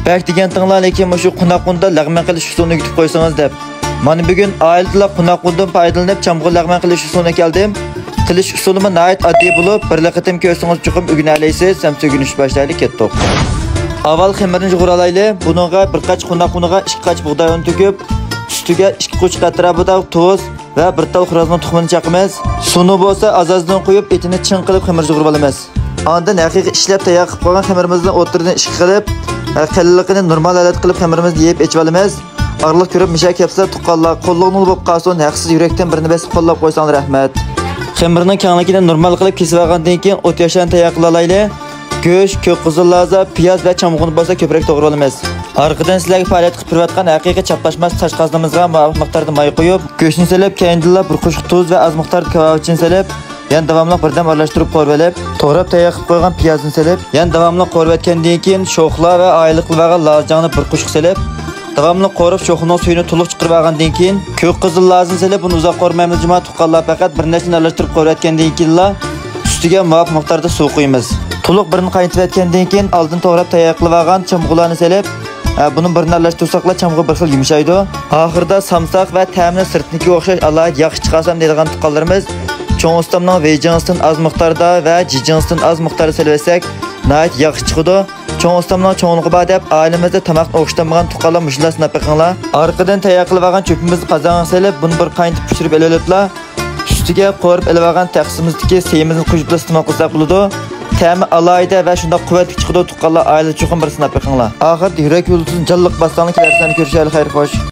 Bak degan tinglar lekin shu qunaqunda lag'man qilish usulini yutib qo'ysangiz deb. Mana bugun oilada qunaqundan foydalanib chamg'ur lag'man qilish usulini keldim. Qilish usulimi nihoyat oddiy bo'lib, bir qatim ko'rsangiz chuqum o'rganaysiz, samsa o'rganish boshlaylik ketdik. Avval xamirni yug'uralayli. Buningga bir qach qunaquniga 2 qach bug'doy un to'kib, ustiga 2 qo'chq atrofida tuz va bir tal xurozning tuxumini chaqamiz. Suvni bo'lsa azazdan qo'yib, etini chin qilib xamirni yug'urib olamiz. Ondan haqiqiy ishlab tayyor qilib qo'ygan xamirimizni o'tirdan ish qilib, qalliqini normal holat qilib xamirimizni yeb ichib olamiz. Arliq ko'rib misha kapsa tuqqanlar qo'lliqni bo'lib qolsin, haqsiz yurakdan birini besib qo'llab qo'ysan rahmat. Xamirning kengligini normal qilib kesib olgandan keyin o't yoshdan tayyor qilalayli. Go'sht, ko'k qizil laza, piyoz va chamg'uni bo'lsa ko'proq to'g'ri olamiz. Arqadan sizlarga faoliyat qilib turayotgan haqiqiy chaplashmas tosh qazlamizga muvofiq miqdorda may qo'yib, go'shtni solib, keyinda bir qo'shq tuz va az miqdorda kavovchini solib, yana davomli birdam aralashtirib qo'rvalib, to'g'rab tayyor qilib qo'ygan piyozni solib, yana davomli qo'rvatgandan keyin sho'xla va oyliq va lazjani bir qo'shq solib, davomli qo'rib sho'xning suyini to'liq chiqarib olgandan keyin ko'k qizil lazini solib, buni uzoq qo'rmaymiz, juma tuqqanlar faqat bir narsani aralashtirib qo'rvatgandan keyin ustiga muvofiq miqdorda suv qo'yamiz. To'liq birini qaynatib etgandan keyin oldin to'g'rab tayyor qilib olgan chamg'ularni solib, buni birini aralashtirsaqlar chamg'u bir xil yumshaydi. Oxirida samsaq va ta'mini sirtniki o'xshash alohida yaxshi chiqarsam deydigan tuqqanlarimiz cho'ng ustamning vejinsdan az miqdorda va jijinsdan az miqdorda solib nihoyat yaxshi chiqadi. Cho'ng ustamning cho'nlig'i bor deb oilamizda tomoqni o'xshatmagan tuqqanlar mushlar sinab qilinglar. Orqadan tayyor qilib olgan cho'pimizni qozonga solib, buni bir qaynatib pishirib oliblar. Ustiga qo'rib olgan taqsimizdagi seyimizni qo'shib iste'mol qilsak bo'ladi. Ta'mi alayda va shunda quvvatli chiqadi tuqqanlar oila chuqur bir sinab qilinglar. Oxirda yurak yo'lini jonliq basdanlik narsalarni ko'rishaylik, xayr xo'sh.